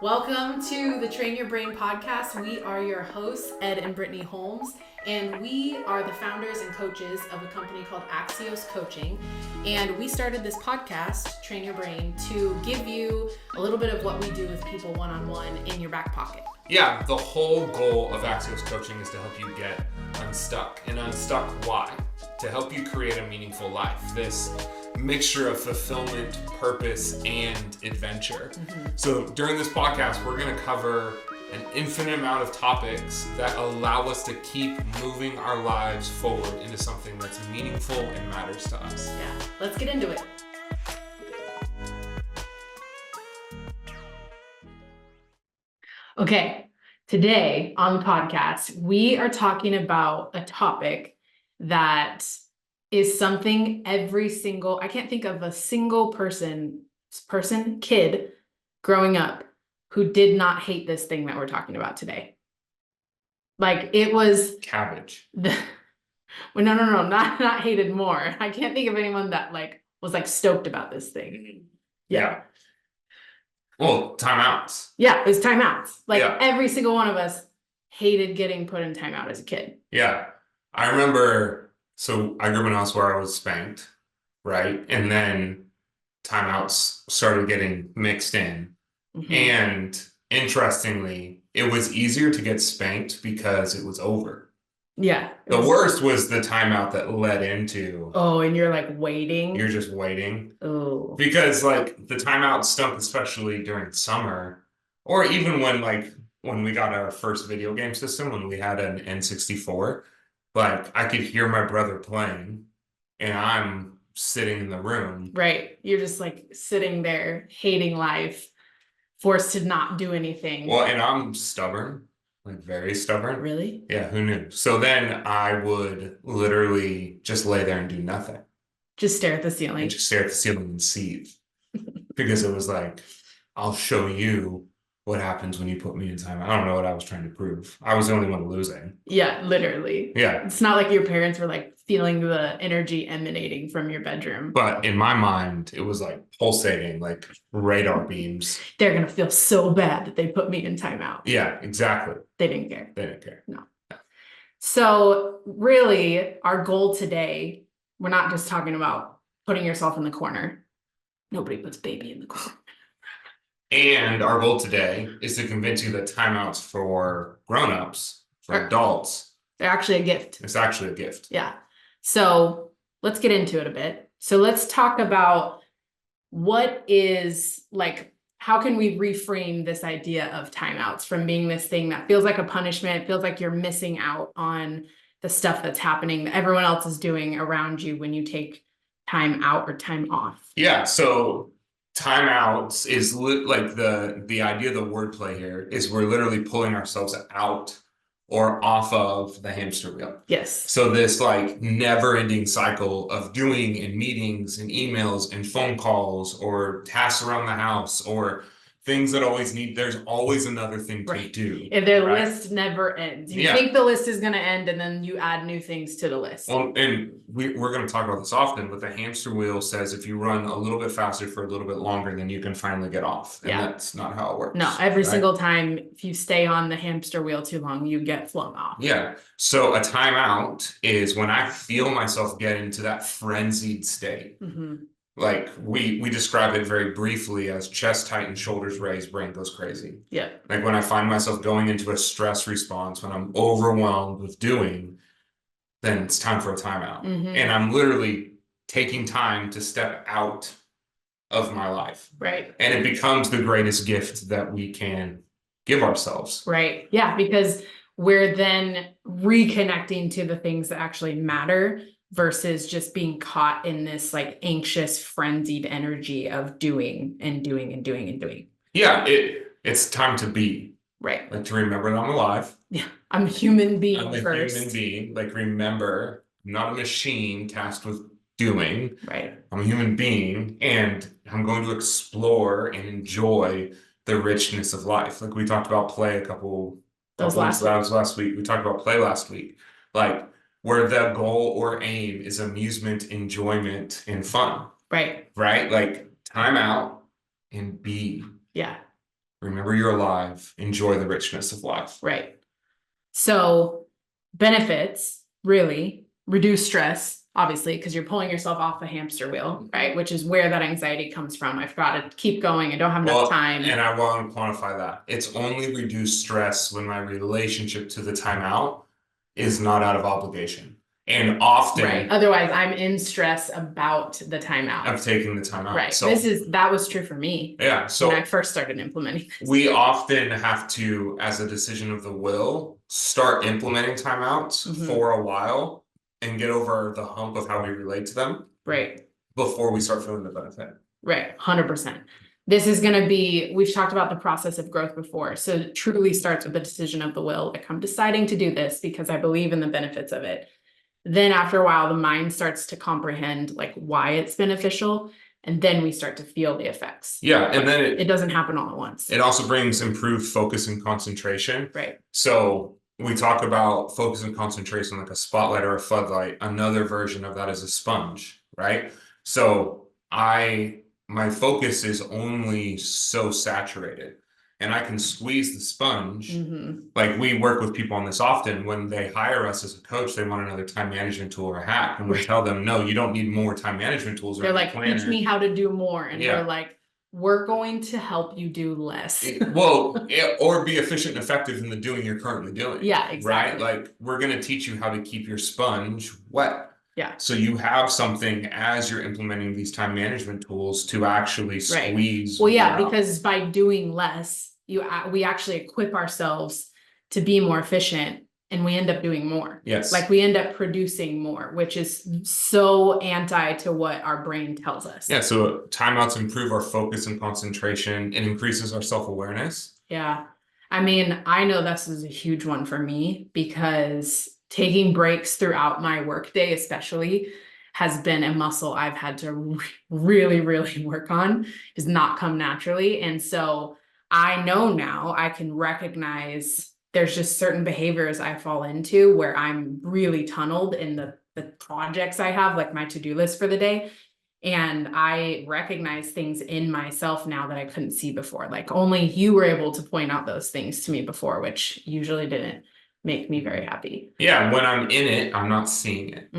Welcome to the Train Your Brain podcast. We are your hosts, Ed and Brittany Holmes, and we are the founders and coaches of a company called Axios Coaching. And we started this podcast, Train Your Brain, to give you a little bit of what we do with people one-on-one in your back pocket. Yeah, the whole goal of Axios Coaching is to help you get unstuck. And unstuck why? To help you create a meaningful life. This mixture of fulfillment, purpose, and adventure. So during this podcast, we're going to cover an infinite amount of topics that allow us to keep moving our lives forward into something that's meaningful and matters to us. Yeah, let's get into it. Okay, today on the podcast, we are talking about a topic that is something I can't think of a single kid growing up who did not hate this thing that we're talking about today. Like it was cabbage. Well, no, not hated more. I can't think of anyone that was stoked about this thing. Yeah. Well, timeouts. Yeah, it was timeouts. Every single one of us hated getting put in timeout as a kid. Yeah. I remember, so I grew up in a house where I was spanked, right? And then timeouts started getting mixed in. Mm-hmm. And interestingly, it was easier to get spanked because it was over. Yeah. The worst was the timeout that led into. Oh, and you're waiting. You're just waiting. Oh. Because the timeout stunk, especially during summer, or even when we got our first video game system, when we had an N64, I could hear my brother playing and I'm sitting in the room. Right. You're just sitting there hating life, forced to not do anything. Well, and I'm stubborn. Very stubborn. Really? Yeah, who knew? So then I would literally just lay there and do nothing. Just stare at the ceiling. And just stare at the ceiling and seethe. Because it was I'll show you what happens when you put me in time. I don't know what I was trying to prove. I was the only one losing. Yeah, literally. Yeah. It's not like your parents were feeling the energy emanating from your bedroom. But in my mind, it was pulsating, radar beams. They're going to feel so bad that they put me in timeout. Yeah, exactly. They didn't care. They didn't care. No. So really, our goal today, we're not just talking about putting yourself in the corner. Nobody puts baby in the corner. And our goal today is to convince you that timeouts for grown-ups, for adults, they're actually a gift. It's actually a gift. Yeah. So let's get into it a bit. So let's talk about what is how can we reframe this idea of timeouts from being this thing that feels like a punishment, feels like you're missing out on the stuff that's happening that everyone else is doing around you when you take time out or time off. Yeah. So timeouts is the idea of the wordplay here is we're literally pulling ourselves out or off of the hamster wheel. Yes. So this never-ending cycle of doing and meetings and emails and phone calls or tasks around the house or things that there's always another thing to do. And their list never ends. You think the list is going to end and then you add new things to the list. Well, and we're going to talk about this often, but the hamster wheel says if you run a little bit faster for a little bit longer, then you can finally get off. And that's not how it works. No, every single time, if you stay on the hamster wheel too long, you get flung off. Yeah. So a timeout is when I feel myself get into that frenzied state. Mm-hmm. We describe it very briefly as chest tightened, shoulders raised, brain goes crazy. Yeah. When I find myself going into a stress response, when I'm overwhelmed with doing, then it's time for a timeout. Mm-hmm. And I'm literally taking time to step out of my life. Right. And it becomes the greatest gift that we can give ourselves. Right. Yeah. Because we're then reconnecting to the things that actually matter versus just being caught in this anxious, frenzied energy of doing and doing and doing and doing. Yeah, it's time to be. Right. To remember that I'm alive. Yeah, I'm a human being I'm a first. human being. Remember, I'm not a machine tasked with doing. Right. I'm a human being, and I'm going to explore and enjoy the richness of life. We talked about play last week. We talked about play last week. Where the goal or aim is amusement, enjoyment, and fun. Right. Right? Time out and be. Yeah. Remember whenever you're alive, enjoy the richness of life. Right. So benefits really reduce stress, obviously, because you're pulling yourself off a hamster wheel, right? Which is where that anxiety comes from. I've got to keep going. I don't have enough time. And I want to quantify that. It's only reduced stress when my relationship to the timeout is not out of obligation. And often, right. Otherwise, I'm in stress about the timeout. Of taking the timeout. Right. So that was true for me. Yeah. So when I first started implementing this. We often have to, as a decision of the will, start implementing timeouts for a while and get over the hump of how we relate to them. Right. Before we start feeling the benefit. Right. 100%. This is going to be, we've talked about the process of growth before. So it truly starts with the decision of the will. Like, I'm deciding to do this because I believe in the benefits of it. Then after a while, the mind starts to comprehend like why it's beneficial. And then we start to feel the effects. Yeah. And then it doesn't happen all at once. It also brings improved focus and concentration. Right. So we talk about focus and concentration like a spotlight or a floodlight. Another version of that is a sponge, right? So my focus is only so saturated, and I can squeeze the sponge. Like, we work with people on this often. When they hire us as a coach, they want another time management tool or a hack, and we tell them, no, you don't need more time management tools. They're like, teach me how to do more, and we're like, we're going to help you do less. Or be efficient and effective in the doing you're currently doing. Yeah, exactly. Right? Like, we're going to teach you how to keep your sponge wet. Yeah. So you have something as you're implementing these time management tools to actually squeeze. Well, yeah, because by doing less, we actually equip ourselves to be more efficient, and we end up doing more. Yes. Like, we end up producing more, which is so anti to what our brain tells us. Yeah. So timeouts improve our focus and concentration and increases our self-awareness. Yeah. I mean, I know this is a huge one for me, because taking breaks throughout my workday, especially, has been a muscle I've had to really, really work on. Does not come naturally. And so I know now I can recognize there's just certain behaviors I fall into where I'm really tunneled in the projects I have, like my to-do list for the day. And I recognize things in myself now that I couldn't see before. Like, only you were able to point out those things to me before, which usually didn't make me very happy. Yeah. When I'm in it, I'm not seeing it.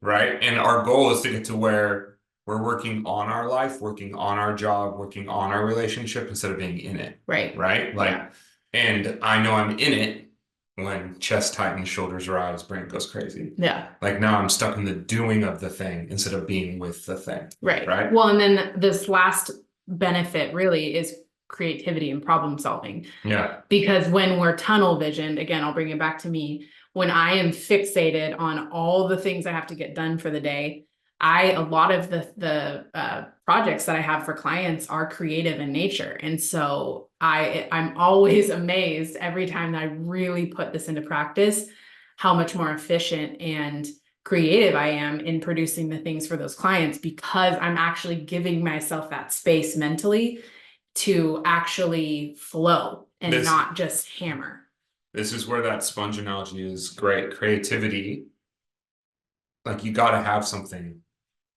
Right. And our goal is to get to where we're working on our life, working on our job, working on our relationship instead of being in it. Right. Right. Like, and I know I'm in it when chest tightens, shoulders rise, brain goes crazy. Yeah. Like, now I'm stuck in the doing of the thing instead of being with the thing. Right. Right. Well, and then this last benefit really is creativity and problem solving. Yeah. Because when we're tunnel visioned, again, I'll bring it back to me, when I am fixated on all the things I have to get done for the day, a lot of the projects that I have for clients are creative in nature. And so I'm always amazed every time that I really put this into practice, how much more efficient and creative I am in producing the things for those clients, because I'm actually giving myself that space mentally to actually flow and not just hammer. This is where that sponge analogy is great. Creativity, like, you got to have something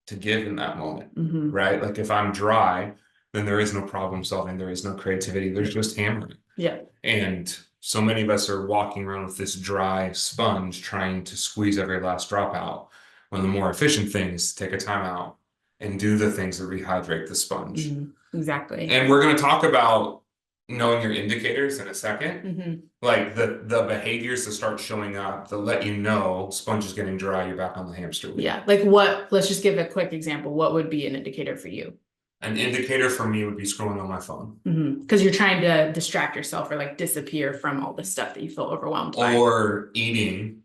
to give in that moment, right? Like, if I'm dry, then there is no problem solving. There is no creativity. There's just hammering. Yeah. And so many of us are walking around with this dry sponge trying to squeeze every last drop out, when the more efficient thing is to take a time out and do the things that rehydrate the sponge. Exactly. And we're going to talk about knowing your indicators in a second. Like the behaviors that start showing up that let you know sponge is getting dry, you're back on the hamster wheel. Yeah. Like, let's just give a quick example. What would be an indicator for you? An indicator for me would be scrolling on my phone. Because you're trying to distract yourself or like disappear from all the stuff that you feel overwhelmed by. Or eating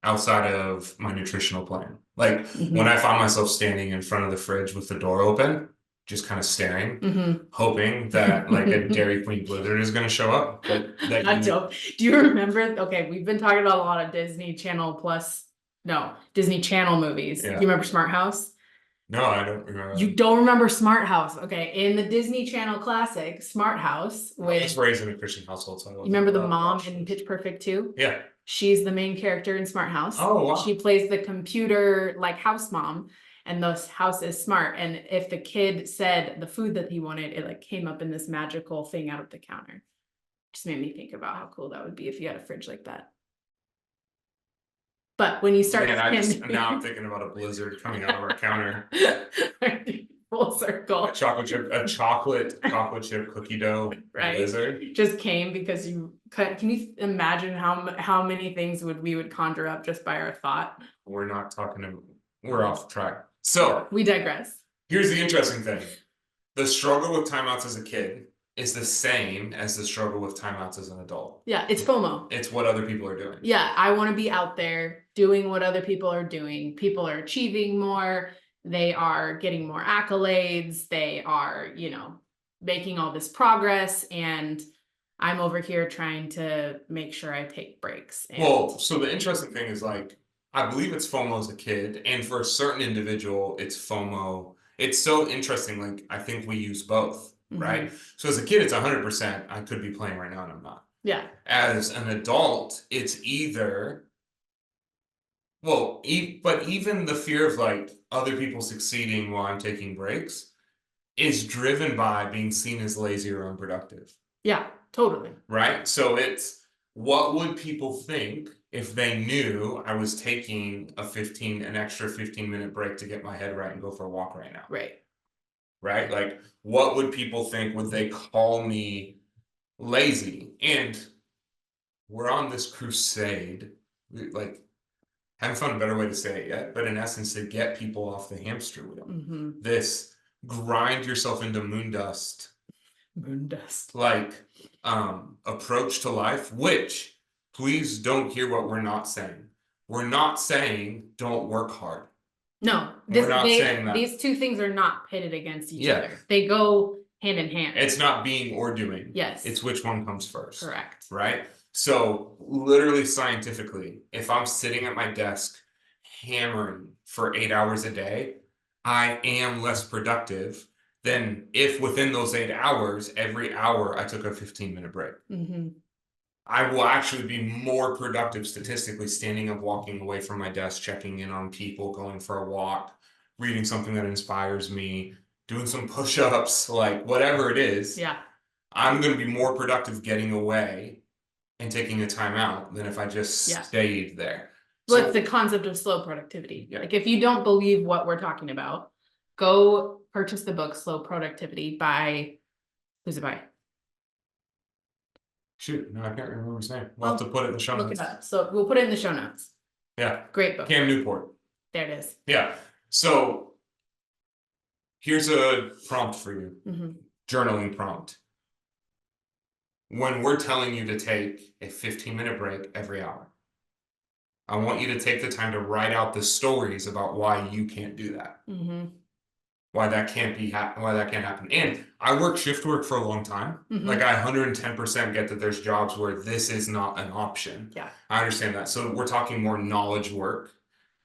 outside of my nutritional plan. Like, when I find myself standing in front of the fridge with the door open, just kind of staring, hoping that like a Dairy Queen blizzard is going to show up. That's dope. Do you remember? Okay, we've been talking about a lot of Disney Channel movies. Yeah. Do you remember Smart House? No, I don't remember. You don't remember Smart House? Okay, in the Disney Channel classic Smart House, I was raised in a Christian household, so I wasn't. You remember the mom in Pitch Perfect 2? Yeah. She's the main character in Smart House. Oh, wow. She plays the computer like house mom. and this house is smart. And if the kid said the food that he wanted, it like came up in this magical thing out of the counter. Just made me think about how cool that would be if you had a fridge like that. But when you start now I'm thinking about a blizzard coming out of our counter. Full circle. A chocolate chip cookie dough right blizzard just came because you cut. Can you imagine how many things we would conjure up just by our thought? We're off track. So we digress. Here's the interesting thing. The struggle with timeouts as a kid is the same as the struggle with timeouts as an adult. Yeah, it's FOMO. It's what other people are doing. Yeah, I want to be out there doing what other people are doing. People are achieving more. They are getting more accolades. They are, making all this progress. And I'm over here trying to make sure I take breaks. Well, so the interesting thing is like, I believe it's FOMO as a kid. And for a certain individual, it's FOMO. It's so interesting. Like, I think we use both, right? So as a kid, it's 100%. I could be playing right now and I'm not. Yeah. As an adult, it's either, but even the fear of like other people succeeding while I'm taking breaks is driven by being seen as lazy or unproductive. Yeah, totally. Right? So it's, what would people think if they knew I was taking an extra 15-minute break to get my head right and go for a walk right now? Right. Right? Like, what would people think? Would they call me lazy? And we're on this crusade, like, haven't found a better way to say it yet, but in essence, to get people off the hamster wheel. This grind yourself into moon dust like approach to life, which, please don't hear what we're not saying. We're not saying don't work hard. No, we're not saying that. These two things are not pitted against each other. They go hand in hand. It's not being or doing. Yes. It's which one comes first. Correct. Right? So literally scientifically, if I'm sitting at my desk hammering for 8 hours a day, I am less productive than if within those 8 hours, every hour I took a 15-minute break. I will actually be more productive statistically standing up, walking away from my desk, checking in on people, going for a walk, reading something that inspires me, doing some push-ups, like whatever it is. Yeah. I'm going to be more productive getting away and taking a time out than if I just stayed there. Well, it's the concept of slow productivity. Like, if you don't believe what we're talking about, go purchase the book Slow Productivity by, who's it by? Shoot, no, I can't remember his name. We'll have to put it in the show notes. Look it up. So we'll put it in the show notes. Yeah. Great book. Cam Newport. There it is. Yeah. So here's a prompt for you. Journaling prompt. When we're telling you to take a 15-minute break every hour, I want you to take the time to write out the stories about why you can't do that. Why that can't happen. And I worked shift work for a long time. Like, I 110% get that there's jobs where this is not an option. Yeah. I understand that. So we're talking more knowledge work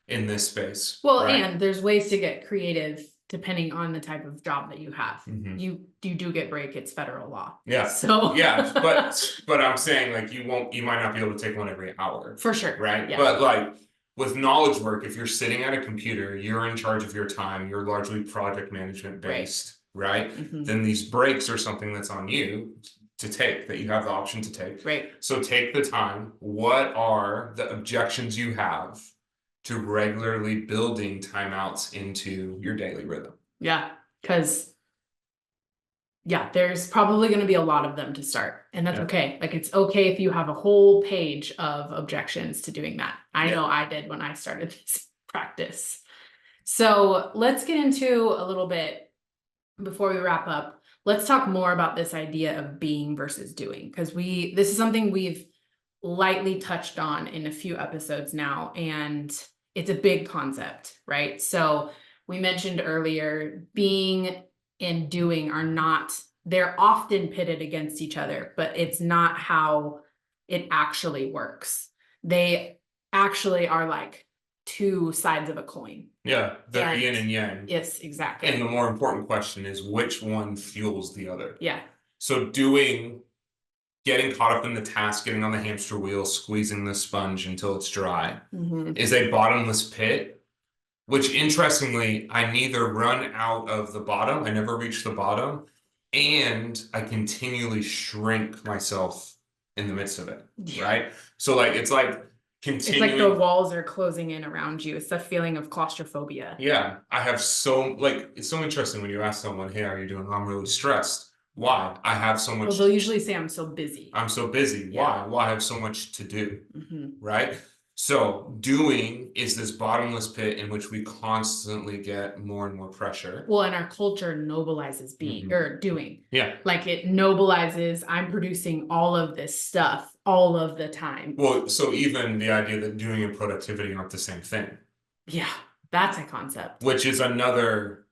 in this space. Well, right? And there's ways to get creative depending on the type of job that you have. You do get break, it's federal law. Yeah. So yeah, but I'm saying, like, you might not be able to take one every hour. For sure. Right? Yeah. But like with knowledge work, if you're sitting at a computer, you're in charge of your time, you're largely project management based, right? Then these breaks are something that's on you to take, that you have the option to take. Right. So take the time. What are the objections you have to regularly building timeouts into your daily rhythm? Yeah, because there's probably going to be a lot of them to start, and that's okay. Like, it's okay if you have a whole page of objections to doing that. I know I did when I started this practice. So let's get into a little bit, before we wrap up, let's talk more about this idea of being versus doing, because this is something we've lightly touched on in a few episodes now, and it's a big concept, right? So we mentioned earlier, being and doing they're often pitted against each other, but it's not how it actually works. They actually are like two sides of a coin. Yeah, they're yin and yang. Yes, exactly. And the more important question is, which one fuels the other? Yeah. So getting caught up in the task, getting on the hamster wheel, squeezing the sponge until it's dry, is a bottomless pit which interestingly, I neither run out of the bottom, I never reach the bottom, and I continually shrink myself in the midst of it, Yeah. right? So like it's like It's like the continuing. walls are closing in around you. It's the feeling of claustrophobia. Yeah, I have so like it's so interesting when you ask someone, "Hey, how are you doing?" I'm really stressed. Why? I have so Well, much. they'll usually say, I'm so busy. I'm so busy. Yeah. Why? Well, I have so much to do, Mhm. right? So doing is this bottomless pit in which we constantly get more and more pressure. Well, and our culture nobilizes being or doing. Yeah. Like it nobilizes, I'm producing all of this stuff all of the time. Well, so even the idea that doing and productivity aren't the same thing, Yeah, that's a concept. which is another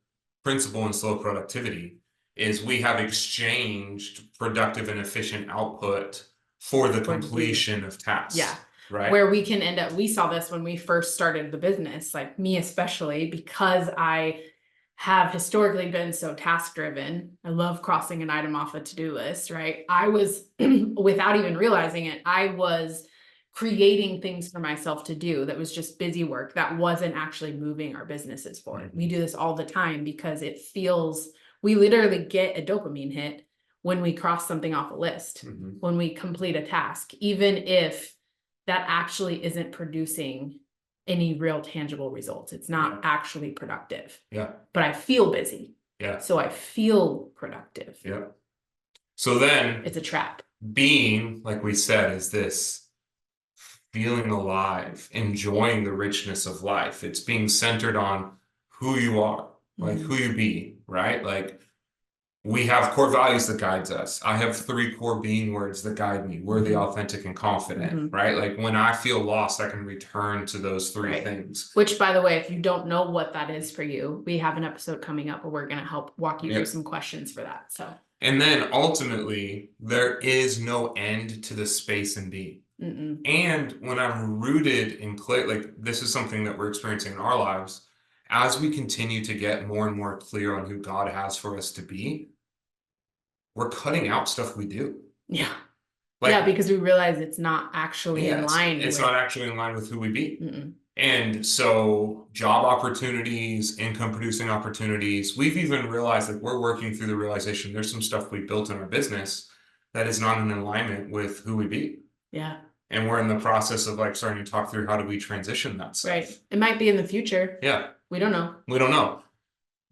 principle in slow productivity, is we have exchanged productive and efficient output for the For completion of tasks. Yeah. Right. Where we can end up, we saw this when we first started the business, like me especially, because I have historically been so task driven. I love crossing an item off a to-do list, right? I was, without even realizing it, I was creating things for myself to do that was just busy work that wasn't actually moving our businesses forward. We do this all the time because it feels, we literally get a dopamine hit when we cross something off a list, when we complete a task, even if that actually isn't producing any real tangible results. It's not actually productive. Yeah. But I feel busy. Yeah. So I feel productive. Yeah. So then it's a trap. Being, like we said, is this feeling alive, enjoying the richness of life. It's being centered on who you are, like who you be, right? Like we have core values that guides us. I have 3 core being words that guide me: worthy, authentic, and confident, right? Like when I feel lost, I can return to those 3 things. Which, by the way, if you don't know what that is for you, we have an episode coming up where we're going to help walk you through some questions for that. So, and then ultimately, there is no end to the space and being. And when I'm rooted in like this is something that we're experiencing in our lives, as we continue to get more and more clear on who God has for us to be, we're cutting out stuff we do. Yeah. Like, yeah, because we realize it's not actually in line. It's not actually in line with who we be. And so job opportunities, income producing opportunities, we've even realized that we're working through the realization there's some stuff we built in our business that is not in alignment with who we be. Yeah. And we're in the process of like starting to talk through how do we transition that stuff. Right. It might be in the future. Yeah. We don't know. We don't know.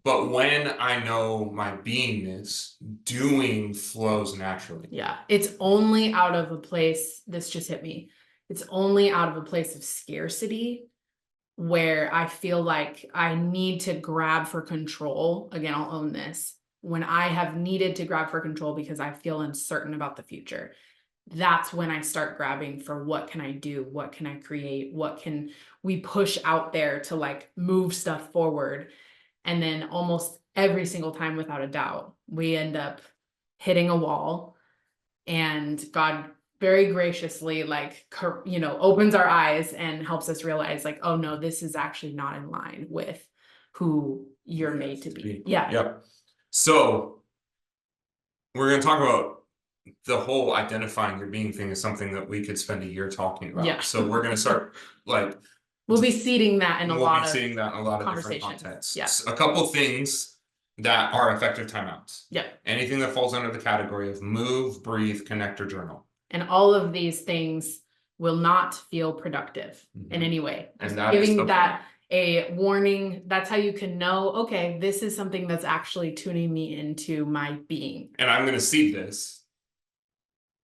But when I know my beingness, doing flows naturally. Yeah. It's only out of a place, this just hit me. It's only out of a place of scarcity where I feel like I need to grab for control. Again, I'll own this. When I have needed to grab for control because I feel uncertain about the future, that's when I start grabbing for what can I do? What can I create? What can we push out there to like move stuff forward? And then almost every single time, without a doubt, we end up hitting a wall, and God very graciously, like, opens our eyes and helps us realize like, oh no, this is actually not in line with who you're made to be. Yeah. Yep. So we're going to talk about the whole identifying your being thing is something that we could spend a year talking about. Yeah. So we're going to start like we'll be seeding that in a lot of different contexts. Yeah. A couple things that are effective timeouts. Yeah. Anything that falls under the category of move, breathe, connect, or journal. And all of these things will not feel productive in any way. And giving that a warning. That's how you can know, okay, this is something that's actually tuning me into my being. And I'm going to seed this.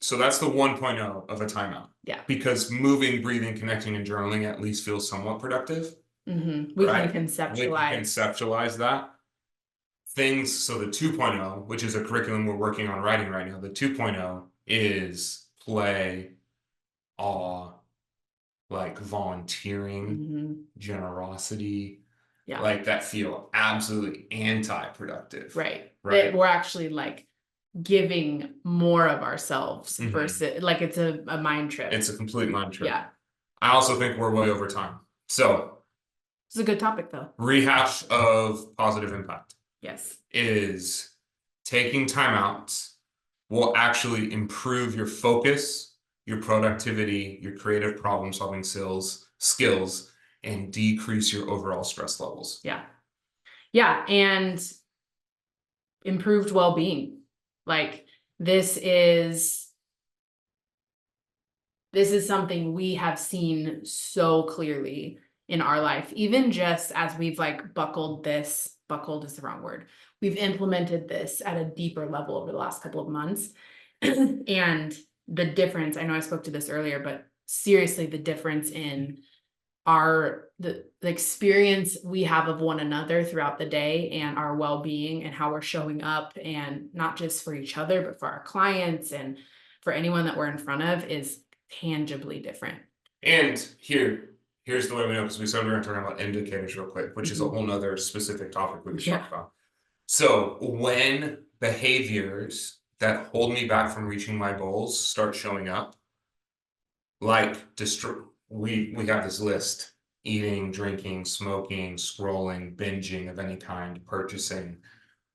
So that's the 1.0 of a timeout. Yeah. Because moving, breathing, connecting, and journaling at least feels somewhat productive. We can conceptualize that. Things, so the 2.0, which is a curriculum we're working on writing right now, the 2.0 is play, awe, like volunteering, generosity, like that feel absolutely anti-productive. Right. That we're actually like giving more of ourselves versus like it's a mind trip. It's a complete mind trip. Yeah. I also think we're way over time. So it's a good topic though. Rehash of positive impact. Yes. Is taking time out will actually improve your focus, your productivity, your creative problem solving skills, and decrease your overall stress levels. Yeah. Yeah. And improved well-being. Like this is something we have seen so clearly in our life, even just as we've like buckled is the wrong word. We've implemented this at a deeper level over the last couple of months. And the difference, I know I spoke to this earlier, but seriously, the difference in the experience we have of one another throughout the day and our well-being and how we're showing up, and not just for each other, but for our clients and for anyone that we're in front of, is tangibly different. And here's the way we know, because we said we were talking about indicators real quick, which is a whole nother specific topic we could talk about. So when behaviors that hold me back from reaching my goals start showing up, like we have this list: eating, drinking, smoking, scrolling, binging of any kind, purchasing.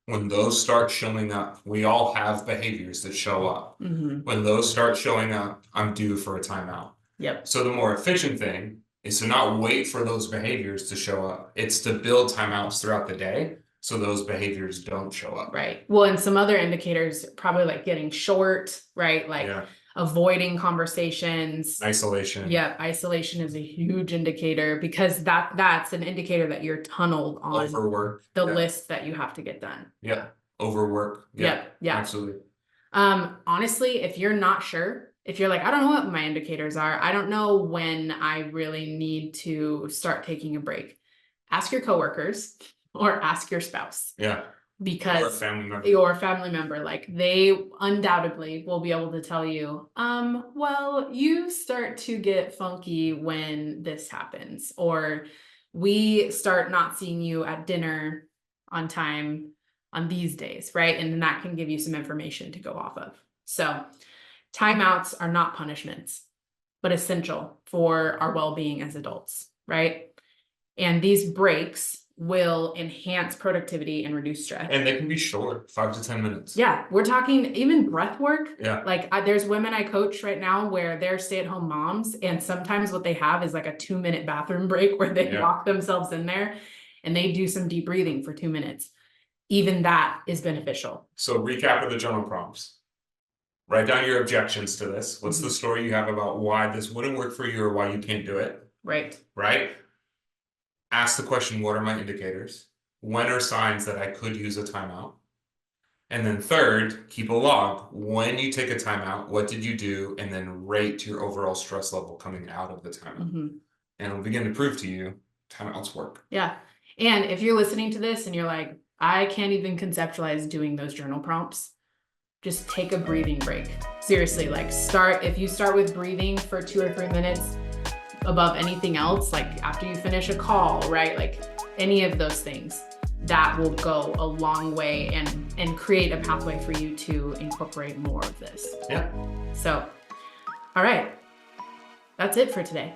When those start showing up, we all have behaviors that show up. When those start showing up, I'm due for a timeout. Yep. So the more efficient thing is to not wait for those behaviors to show up. It's to build timeouts throughout the day so those behaviors don't show up. Right. Well, and some other indicators, probably like getting short, right? Like avoiding conversations. Isolation. Yeah, isolation is a huge indicator, because that's an indicator that you're tunneled on Overwork. the list that you have to get done. Yeah. Overwork. Yeah. Absolutely. Honestly, if you're not sure, if you're like, I don't know what my indicators are, I don't know when I really need to start taking a break, ask your coworkers or ask your spouse. Yeah. Because your family member, like they undoubtedly will be able to tell you, well, you start to get funky when this happens, or we start not seeing you at dinner on time on these days, right? And then that can give you some information to go off of. So timeouts are not punishments, but essential for our well-being as adults, right? And these breaks will enhance productivity and reduce stress. And they can be short, 5 to 10 minutes. Yeah, we're talking even breath work. Yeah. Like there's women I coach right now where they're stay-at-home moms, and sometimes what they have is like a 2-minute bathroom break where they lock themselves in there and they do some deep breathing for 2 minutes. Even that is beneficial. So recap of the journal prompts. Write down your objections to this. What's the story you have about why this wouldn't work for you or why you can't do it? Right. Right? Ask the question, what are my indicators? When are signs that I could use a timeout? And then third, keep a log. When you take a timeout, what did you do? And then rate your overall stress level coming out of the timeout. And it'll begin to prove to you timeouts work. Yeah. And if you're listening to this and you're like, I can't even conceptualize doing those journal prompts, just take a breathing break. Seriously, like if you start with breathing for 2 or 3 minutes above anything else, like after you finish a call, right? Like any of those things, that will go a long way and create a pathway for you to incorporate more of this. Yeah. So, all right, that's it for today.